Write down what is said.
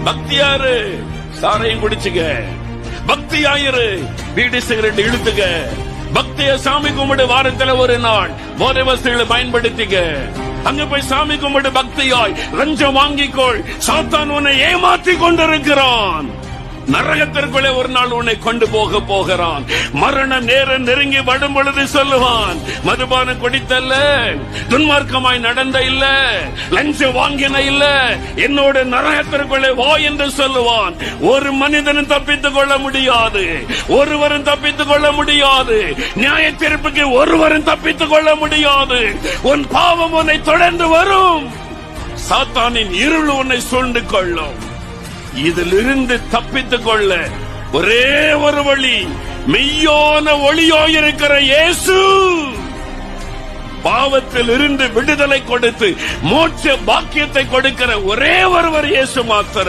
பக்தியாரு, சாரையும் குடிச்சுக்க. பக்தியாயிரு, வீடு சிகரெட் இழுத்துக்க. பக்திய சாமி கும்பிடு, வாரத்துல ஒரு நாள் போதை வஸ்துகளை பயன்படுத்திக்க. அங்க போய் சாமி கும்பிடு பக்தியாய். லஞ்சம் வாங்கிக்கொள், சாத்தான் உன்னை ஏமாற்றி கொண்டிருக்கிறான். நரகத்திற்குள்ளே ஒரு நாள் உன்னை கொண்டு போகிறான். மரண நேரம் நெருங்கி வரும் பொழுது சொல்லுவான், மதுபானம் குடித்தல்ல, துன்மார்க்கமாய் நடந்த இல்ல, லஞ்சம் வாங்கின இல்ல, என்னோட நரகத்திற்குள்ளே வா என்று சொல்லுவான். ஒரு மனிதனும் தப்பித்துக் கொள்ள முடியாது, ஒருவரும் தப்பித்துக் கொள்ள முடியாது. நியாய தீர்ப்புக்கு ஒருவரும் தப்பித்துக் கொள்ள முடியாது. உன் பாவம் உன்னை தொடர்ந்து வரும். சாத்தானின் இருள் உன்னை சூழ்ந்து கொள்ளும். இதிலிருந்து தப்பித்துக் கொள்ள ஒரே ஒரு வழி, மெய்யான ஒளியாயிருக்கிற இயேசு. பாவத்தில் இருந்து விடுதலை கொடுத்து மோட்ச பாக்கியத்தை கொடுக்கிற ஒரே ஒருவர் இயேசு மாத்திரம்.